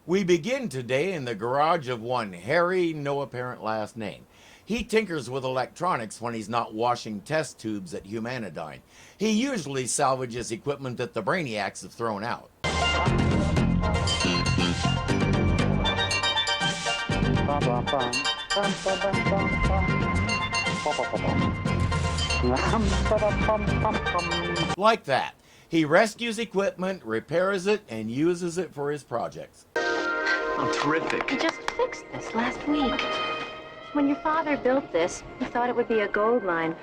We begin today in the garage of one Harry, no apparent last name. He tinkers with electronics when he's not washing test tubes at Humanidyne. He usually salvages equipment that the brainiacs have thrown out. Like that. He rescues equipment, repairs it, and uses it for his projects. Oh, terrific. I just fixed this last week. When your father built this, he thought it would be a gold mine.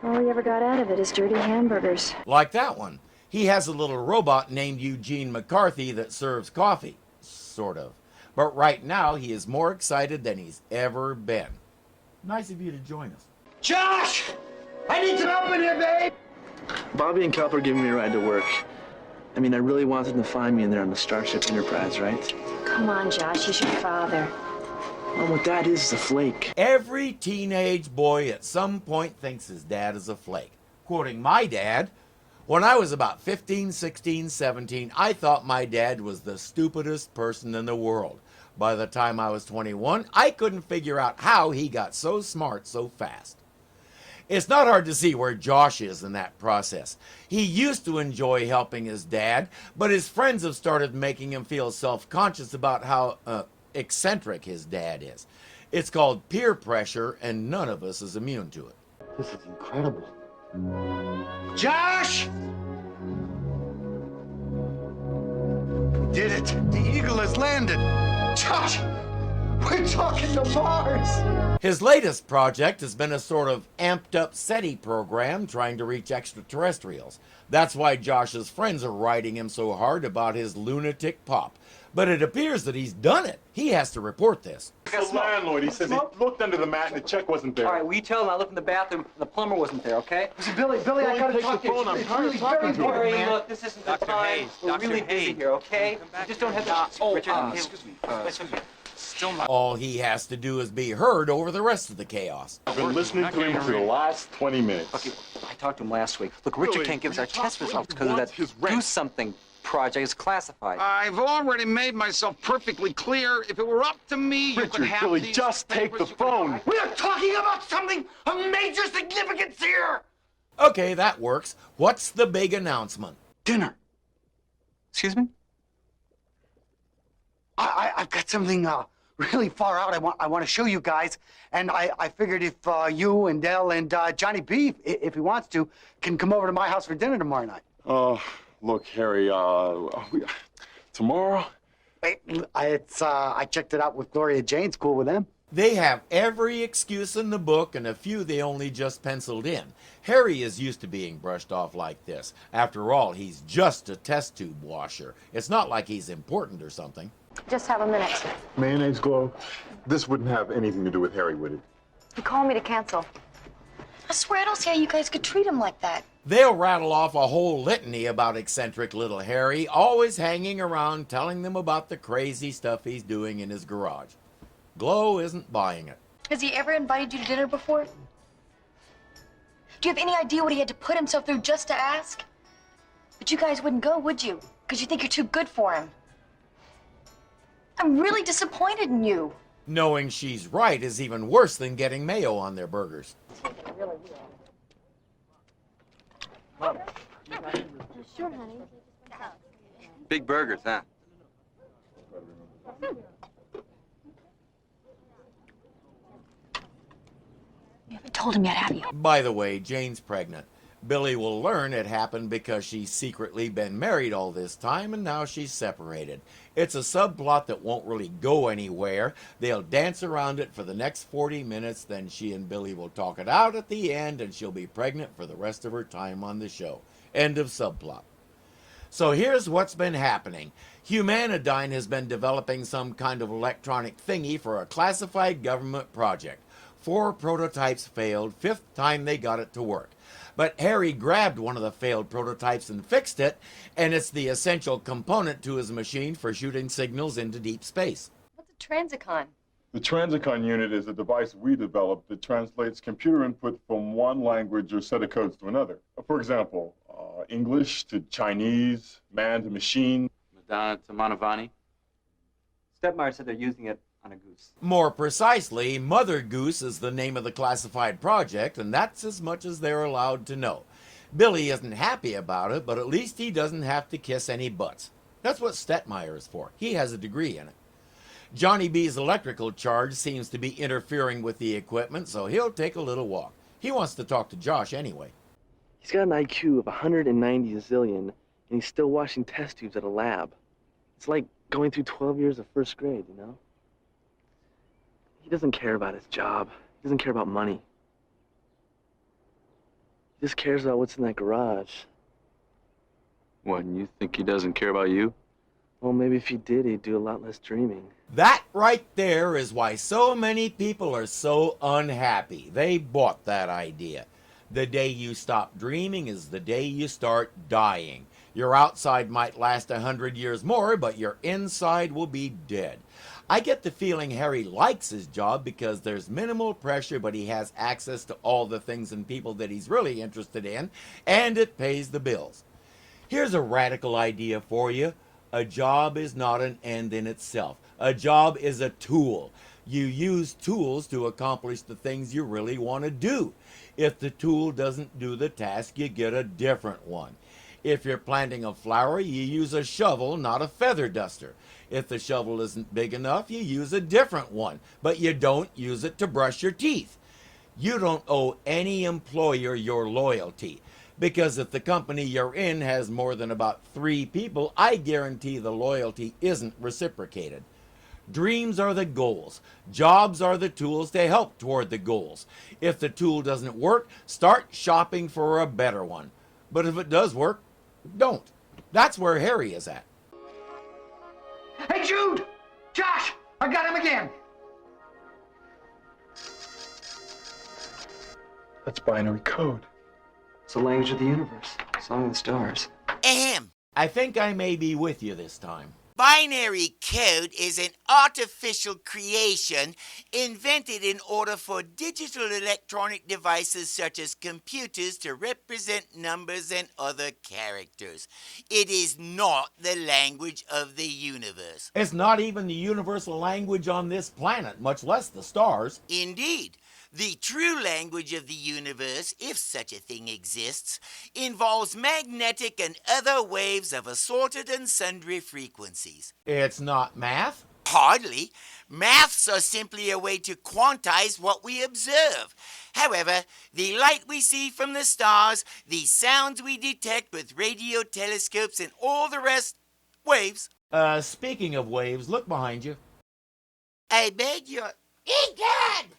All he ever got out of it is dirty hamburgers. Like that one. He has a little robot named Eugene McCarthy that serves coffee. Sort of. But right now, he is more excited than he's ever been. Nice of you to join us. Josh! I need some help in here, babe! Bobby and Kelp are giving me a ride to work. I mean, I really wanted them to find me in there on the Starship Enterprise, right? Come on, Josh, he's your father. Well, what that is a flake. Every teenage boy at some point thinks his dad is a flake. Quoting my dad, when I was about 15, 16, 17, I thought my dad was the stupidest person in the world. By the time I was 21, I couldn't figure out how he got so smart so fast. It's not hard to see where Josh is in that process. He used to enjoy helping his dad, but his friends have started making him feel self-conscious about how eccentric his dad is. It's called peer pressure, and none of us is immune to it. This is incredible. Josh! We did it. The Eagle has landed. Josh! We're talking to Mars! His latest project has been a sort of amped-up SETI program trying to reach extraterrestrials. That's why Josh's friends are writing him so hard about his lunatic pop. But it appears that he's done it. He has to report this. The landlord, he says he looked under the mat and the check wasn't there. All right, we tell him I looked in the bathroom and the plumber wasn't there, okay? Listen, Billy, I gotta take talk the to you. phone. I'm It's tired of really talking to very him, important, man. Look, this isn't the time. We're really busy here, okay? We just don't have the... Excuse me. Still not... All he has to do is be heard over the rest of the chaos. I've been listening to him for the last 20 minutes. Okay, I talked to him last week. Look, Richard Billy, can't give us our we talked test to him. results because He of wants that his rent. do something project. It's classified. I've already made myself perfectly clear. If it were up to me, you could Richard, have Billy, these just take papers, the you could- phone. We are talking about something of major significance here! Okay, that works. What's the big announcement? Dinner. Excuse me? I've got something really far out I want to show you guys, and I figured if you and Dell and Johnny B, if he wants to, can come over to my house for dinner tomorrow night. Look, Harry, tomorrow? I checked it out with Gloria Jane's cool with them. They have every excuse in the book and a few they only just penciled in. Harry is used to being brushed off like this. After all, he's just a test tube washer. It's not like he's important or something. Just have a minute. Mayonnaise glow? This wouldn't have anything to do with Harry, would it? He called me to cancel. I swear I don't see how you guys could treat him like that. They'll rattle off a whole litany about eccentric little Harry, always hanging around telling them about the crazy stuff he's doing in his garage. Glow isn't buying it. Has he ever invited you to dinner before? Do you have any idea what he had to put himself through just to ask? But you guys wouldn't go, would you? Because you think you're too good for him. I'm really disappointed in you. Knowing she's right is even worse than getting mayo on their burgers. Sure, honey. Big burgers, huh? You haven't told him yet, have you? By the way, Jane's pregnant. Billy will learn it happened because she's secretly been married all this time and now she's separated. It's a subplot that won't really go anywhere. They'll dance around it for the next 40 minutes, then she and Billy will talk it out at the end and she'll be pregnant for the rest of her time on the show. End of subplot. So here's what's been happening. Humanidyne has been developing some kind of electronic thingy for a classified government project. 4 prototypes failed, 5th time they got it to work. But Harry grabbed one of the failed prototypes and fixed it, and it's the essential component to his machine for shooting signals into deep space. What's a transicon? The Transicon unit is a device we developed that translates computer input from one language or set of codes to another. For example, English to Chinese, man to machine. Madonna to Manavani. Stepmeyer said they're using it on a goose. More precisely, Mother Goose is the name of the classified project, and that's as much as they're allowed to know. Billy isn't happy about it, but at least he doesn't have to kiss any butts. That's what Stetmeyer is for. He has a degree in it. Johnny B's electrical charge seems to be interfering with the equipment, so he'll take a little walk. He wants to talk to Josh anyway. He's got an IQ of 190 zillion, and he's still washing test tubes at a lab. It's like going through 12 years of first grade, you know? He doesn't care about his job. He doesn't care about money. He just cares about what's in that garage. What, and you think he doesn't care about you? Well, maybe if he did, he'd do a lot less dreaming. That right there is why so many people are so unhappy. They bought that idea. The day you stop dreaming is the day you start dying. Your outside might last 100 years more, but your inside will be dead. I get the feeling Harry likes his job because there's minimal pressure, but he has access to all the things and people that he's really interested in, and it pays the bills. Here's a radical idea for you. A job is not an end in itself. A job is a tool. You use tools to accomplish the things you really want to do. If the tool doesn't do the task, you get a different one. If you're planting a flower, you use a shovel, not a feather duster. If the shovel isn't big enough, you use a different one, but you don't use it to brush your teeth. You don't owe any employer your loyalty, because if the company you're in has more than about 3 people, I guarantee the loyalty isn't reciprocated. Dreams are the goals. Jobs are the tools to help toward the goals. If the tool doesn't work, start shopping for a better one. But if it does work, don't. That's where Harry is at. Hey, Jude! Josh! I got him again! That's binary code. It's the language of the universe. Song of the stars. Ahem. I think I may be with you this time. Binary code is an artificial creation invented in order for digital electronic devices such as computers to represent numbers and other characters. It is not the language of the universe. It's not even the universal language on this planet, much less the stars. Indeed. The true language of the universe, if such a thing exists, involves magnetic and other waves of assorted and sundry frequencies. It's not math. Hardly. Maths are simply a way to quantize what we observe. However, the light we see from the stars, the sounds we detect with radio telescopes, and all the rest, waves. Speaking of waves, look behind you. I beg your... Egad!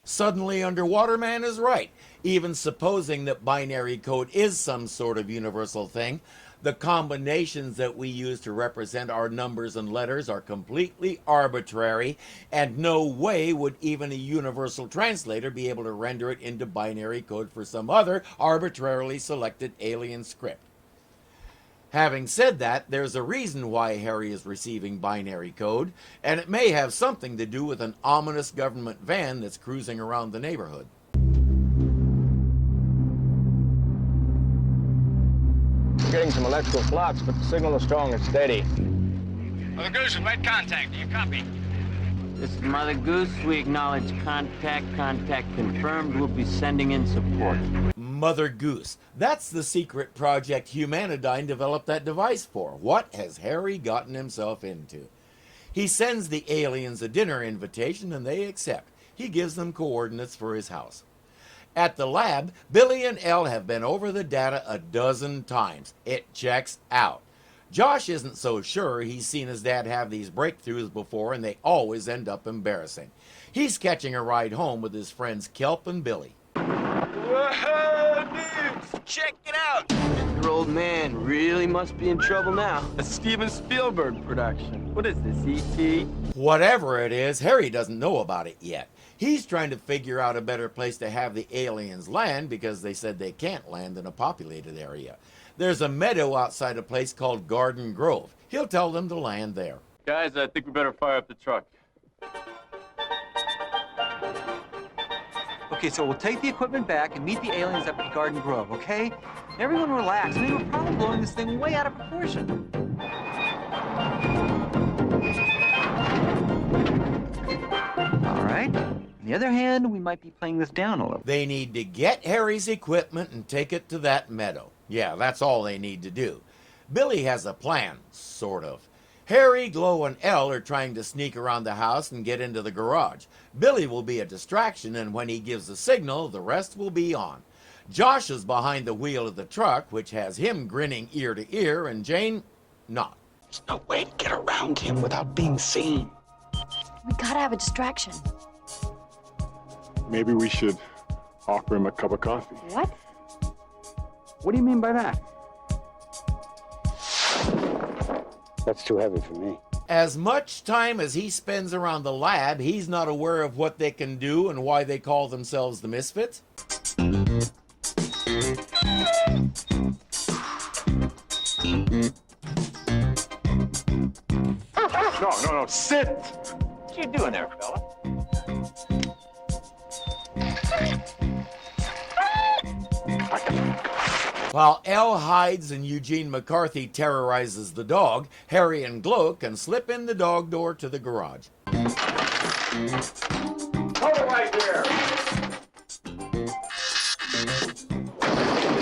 Suddenly Underwater Man is right. Even supposing that binary code is some sort of universal thing, the combinations that we use to represent our numbers and letters are completely arbitrary, and no way would even a universal translator be able to render it into binary code for some other arbitrarily selected alien script. Having said that, there's a reason why Harry is receiving binary code, and it may have something to do with an ominous government van that's cruising around the neighborhood. We're getting some electrical flux, but the signal is strong and steady. Mother Goose, we've made contact. Do you copy? This is Mother Goose. We acknowledge contact. Contact confirmed. We'll be sending in support. Mother Goose. That's the secret project Humanidyne developed that device for. What has Harry gotten himself into? He sends the aliens a dinner invitation and they accept. He gives them coordinates for his house. At the lab, Billy and Elle have been over the data a dozen times. It checks out. Josh isn't so sure. He's seen his dad have these breakthroughs before and they always end up embarrassing. He's catching a ride home with his friends Kelp and Billy. Whoa, dude! Check it out! Your old man really must be in trouble now. A Steven Spielberg production. What is this, E.T.? Whatever it is, Harry doesn't know about it yet. He's trying to figure out a better place to have the aliens land because they said they can't land in a populated area. There's a meadow outside a place called Garden Grove. He'll tell them to land there. Guys, I think we better fire up the truck. Okay, so we'll take the equipment back and meet the aliens up at Garden Grove, okay? Everyone relax. I mean, we're probably blowing this thing way out of proportion. the other hand, we might be playing this down a little. They need to get Harry's equipment and take it to that meadow. Yeah, that's all they need to do. Billy has a plan, sort of. Harry, Glow, and Elle are trying to sneak around the house and get into the garage. Billy will be a distraction, and when he gives the signal, the rest will be on. Josh is behind the wheel of the truck, which has him grinning ear to ear, and Jane, not. There's no way to get around him without being seen. We gotta have a distraction. Maybe we should offer him a cup of coffee. What? What do you mean by that? That's too heavy for me. As much time as he spends around the lab, he's not aware of what they can do and why they call themselves the Misfits. No, sit! What you doing there, fella? While Elle hides and Eugene McCarthy terrorizes the dog, Harry and Glow can slip in the dog door to the garage. Hold it right there!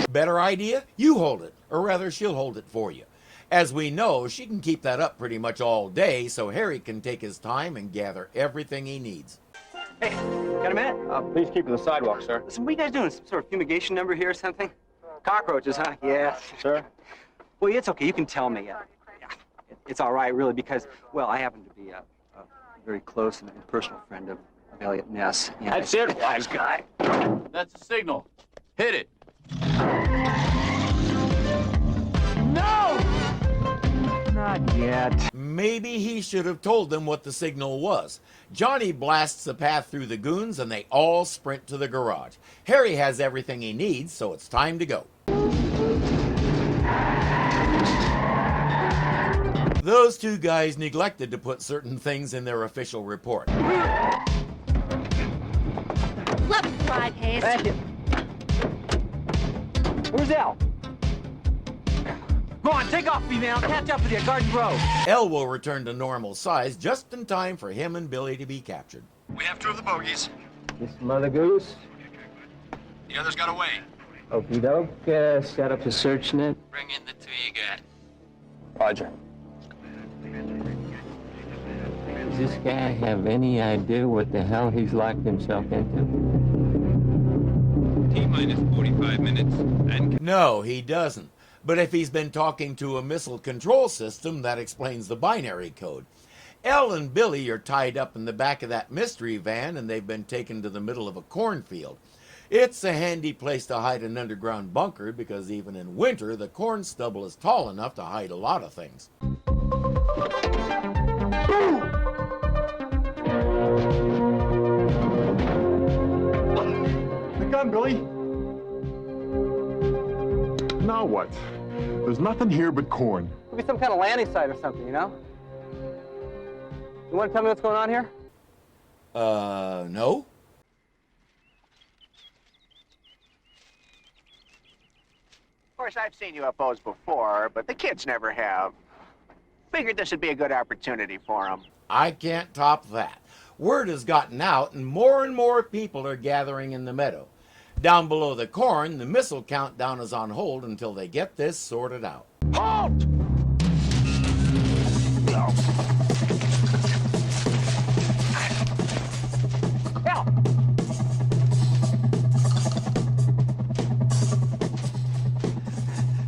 Better idea? You hold it, or rather she'll hold it for you. As we know, she can keep that up pretty much all day, so Harry can take his time and gather everything he needs. Hey, got a minute? Please keep to the sidewalk, sir. Listen, what are you guys doing? Some sort of fumigation number here or something? Cockroaches, huh? Yes. Sir? Well, it's okay. You can tell me. It's all right, really, because, well, I happen to be a very close and personal friend of Elliot Ness. And That's it, wise guy. That's a signal. Hit it. No! Not yet. Maybe he should have told them what the signal was. Johnny blasts a path through the goons and they all sprint to the garage. Harry has everything he needs, so it's time to go. Those two guys neglected to put certain things in their official report. Left side, Hayes. Thank you. Where's Elle? Go on, take off, female. Catch up with you at Garden Grove. Elle will return to normal size just in time for him and Billy to be captured. We have 2 of the bogies. This Mother Goose. The others got away. Okie doke. Set up a search net. Bring in the 2 you got. Roger. Does this guy have any idea what the hell he's locked himself into? T-minus 45 minutes. And No, he doesn't. But if he's been talking to a missile control system, that explains the binary code. Elle and Billy are tied up in the back of that mystery van and they've been taken to the middle of a cornfield. It's a handy place to hide an underground bunker because even in winter, the corn stubble is tall enough to hide a lot of things. The gun, Billy! Now what? There's nothing here but corn. Could be some kind of landing site or something, you know? You want to tell me what's going on here? No? Of course, I've seen UFOs before, but the kids never have. Figured this would be a good opportunity for them. I can't top that. Word has gotten out and more people are gathering in the meadow. Down below the corn, the missile countdown is on hold until they get this sorted out. Halt! Help!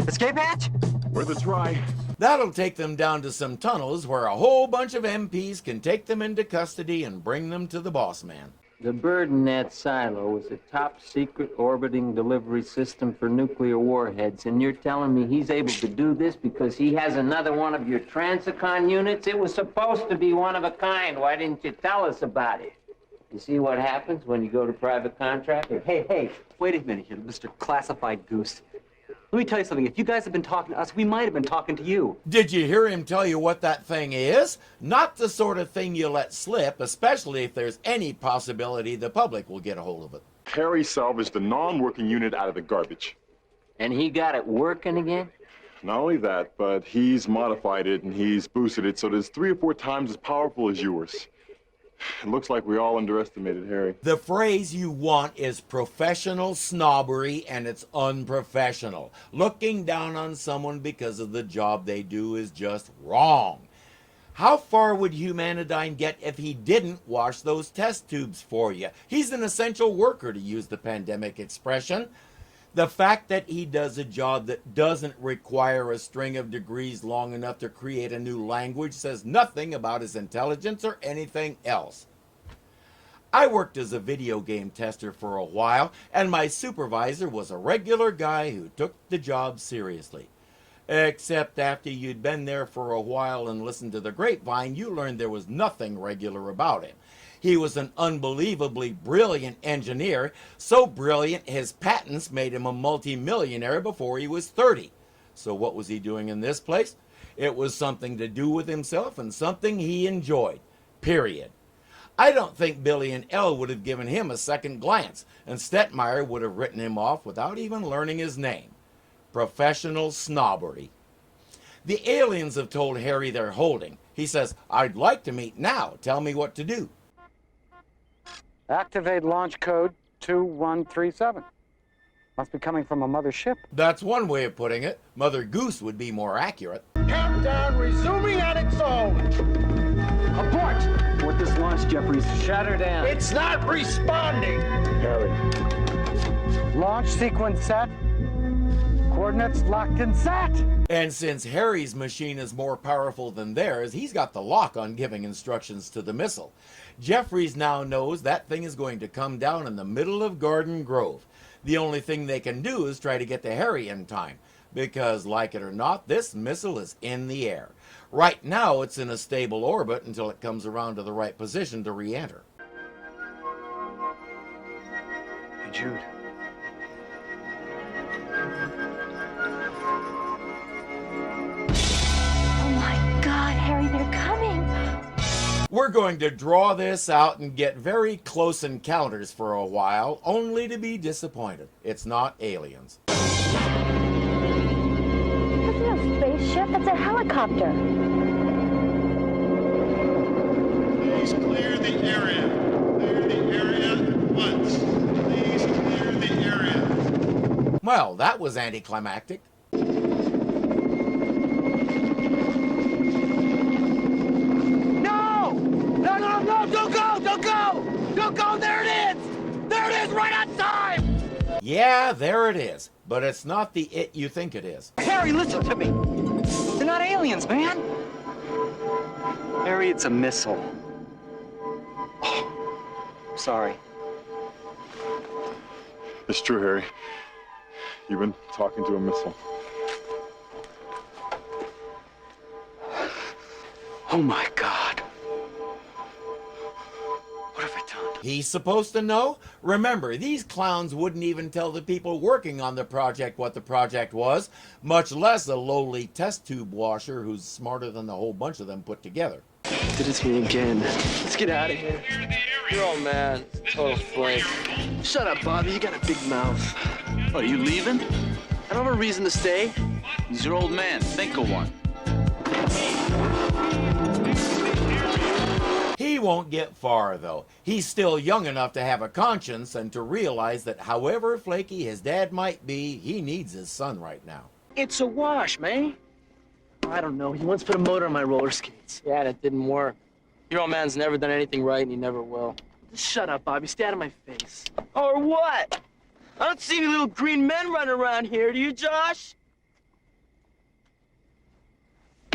Escape hatch? Worth a try. That'll take them down to some tunnels where a whole bunch of MPs can take them into custody and bring them to the boss man. The bird in that silo is a top-secret orbiting delivery system for nuclear warheads, and you're telling me he's able to do this because he has another one of your Transicon units? It was supposed to be one of a kind. Why didn't you tell us about it? You see what happens when you go to private contractor? Hey, wait a minute here, Mr. Classified Goose. Let me tell you something. If you guys have been talking to us, we might have been talking to you. Did you hear him tell you what that thing is? Not the sort of thing you let slip, especially if there's any possibility the public will get a hold of it. Harry salvaged the non-working unit out of the garbage. And he got it working again? Not only that, but he's modified it and he's boosted it so that it's 3 or 4 times as powerful as yours. It looks like we all underestimated Harry. The phrase you want is professional snobbery, and it's unprofessional. Looking down on someone because of the job they do is just wrong. How far would Humanidyne get if he didn't wash those test tubes for you? He's an essential worker, to use the pandemic expression. The fact that he does a job that doesn't require a string of degrees long enough to create a new language says nothing about his intelligence or anything else. I worked as a video game tester for a while, and my supervisor was a regular guy who took the job seriously. Except after you'd been there for a while and listened to the grapevine, you learned there was nothing regular about him. He was an unbelievably brilliant engineer, so brilliant his patents made him a multi-millionaire before he was 30. So what was he doing in this place? It was something to do with himself and something he enjoyed. Period. I don't think Billy and Elle would have given him a second glance, and Stetmeyer would have written him off without even learning his name. Professional snobbery. The aliens have told Harry they're holding. He says, "I'd like to meet now. Tell me what to do." Activate launch code 2137. Must be coming from a mother ship. That's one way of putting it. Mother Goose would be more accurate. Countdown resuming on its own. Abort! With this launch, Jeffries. Shut her down. It's not responding. Harry. Launch sequence set. Coordinates locked and set. And since Harry's machine is more powerful than theirs, he's got the lock on giving instructions to the missile. Jeffries now knows that thing is going to come down in the middle of Garden Grove. The only thing they can do is try to get to Harry in time, because, like it or not, this missile is in the air. Right now, it's in a stable orbit until it comes around to the right position to re-enter. Hey, Jude. Oh my God, Harry, they're coming. We're going to draw this out and get very close encounters for a while, only to be disappointed. It's not aliens. That's not a spaceship, that's a helicopter. Please clear the area. Clear the area at once. Please clear the area. Well, that was anticlimactic. No, don't go! Don't go! Don't go! There it is! There it is, right on time! Yeah, there it is. But it's not the it you think it is. Harry, listen to me. They're not aliens, man. Harry, it's a missile. Oh, sorry. It's true, Harry. You've been talking to a missile. Oh my God. What have I done? He's supposed to know? Remember, these clowns wouldn't even tell the people working on the project what the project was, much less a lowly test tube washer who's smarter than the whole bunch of them put together. Did it to me again. Let's get out of here. Your old man, total flake. Shut up, Bobby. You got a big mouth. Oh, you leaving? I don't have a reason to stay. He's your old man. Think of one. He won't get far, though. He's still young enough to have a conscience and to realize that however flaky his dad might be, he needs his son right now. It's a wash, man. I don't know. He once put a motor on my roller skates. Yeah, and it didn't work. Your old man's never done anything right, and he never will. Just shut up, Bobby. Stay out of my face. Or what? I don't see any little green men running around here, do you, Josh?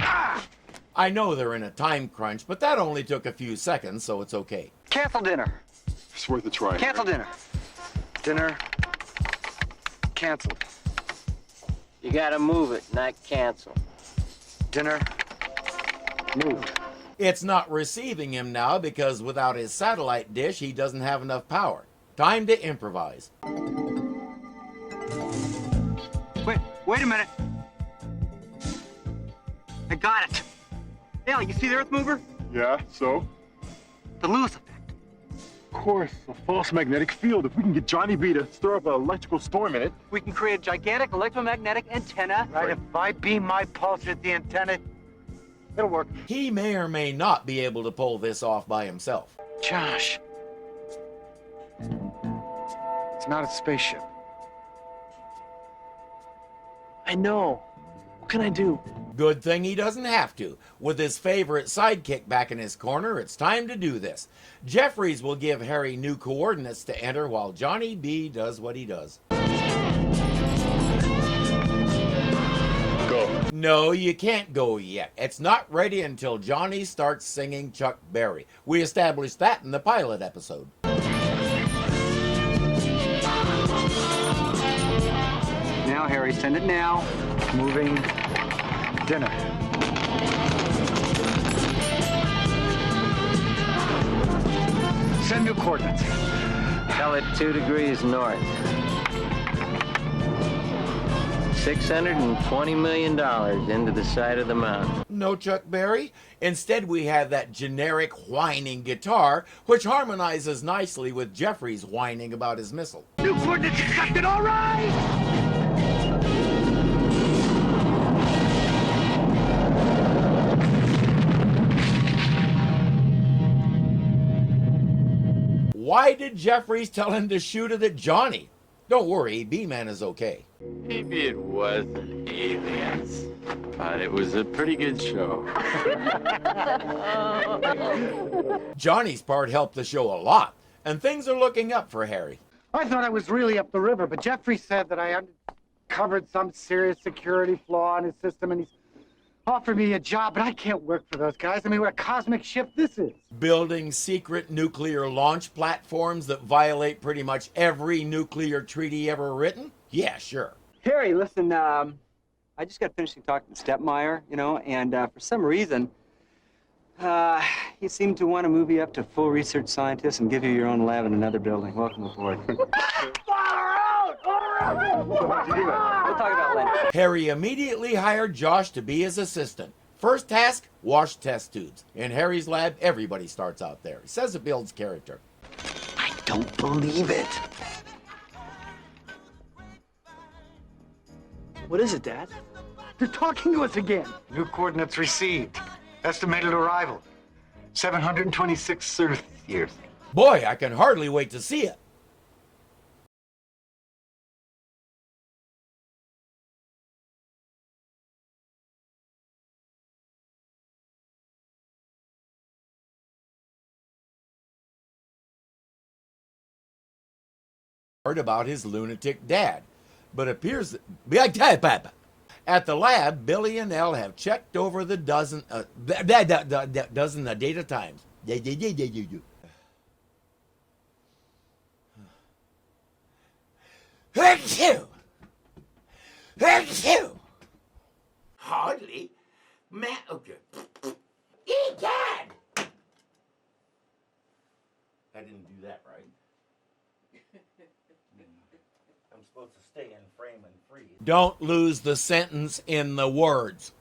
Ah! I know they're in a time crunch, but that only took a few seconds, so it's okay. Cancel dinner. It's worth a try. Cancel dinner. Dinner canceled. You gotta move it, not cancel. Dinner moved. It's not receiving him now because without his satellite dish, he doesn't have enough power. Time to improvise. Wait a minute. I got it. Dale, you see the Earth mover? Yeah, so? The Lewis effect. Of course, a false magnetic field. If we can get Johnny B to stir up an electrical storm in it. We can create a gigantic electromagnetic antenna. Right, if I beam my pulse at the antenna, it'll work. He may or may not be able to pull this off by himself. Josh. It's not a spaceship. I know. What can I do? Good thing he doesn't have to. With his favorite sidekick back in his corner, it's time to do this. Jeffries will give Harry new coordinates to enter while Johnny B does what he does. Go. No, you can't go yet. It's not ready until Johnny starts singing Chuck Berry. We established that in the pilot episode. Now, Harry, send it now. Moving dinner. Send new coordinates. Tell it 2 degrees north. $620 million into the side of the mountain. No Chuck Berry. Instead, we have that generic whining guitar, which harmonizes nicely with Jeffries whining about his missile. New coordinates accepted, all right! Why did Jeffries tell him to shoot it at Johnny? Don't worry, B-Man is okay. Maybe it wasn't aliens, but it was a pretty good show. Johnny's part helped the show a lot, and things are looking up for Harry. I thought I was really up the river, but Jeffrey said that I uncovered some serious security flaw in his system, and he's offered me a job, but I can't work for those guys. I mean, what a cosmic shift this is. Building secret nuclear launch platforms that violate pretty much every nuclear treaty ever written? Yeah, sure. Harry, listen, I just got finished talking to Stepmeyer, you know, and for some reason, he seemed to want to move you up to full research scientist and give you your own lab in another building. Welcome aboard. We'll talk about it later. Harry immediately hired Josh to be his assistant. First task, wash test tubes. In Harry's lab, everybody starts out there. He says it builds character. I don't believe it. What is it, Dad? They're talking to us again. New coordinates received. Estimated arrival. 726 Earth years. Boy, I can hardly wait to see it. About his lunatic dad, but appears that at the lab, Billy and Elle have checked over the dozen data times. Hardly. Egad! I didn't do that right. I'm supposed to stay in frame and freeze. Don't lose the sentence in the words.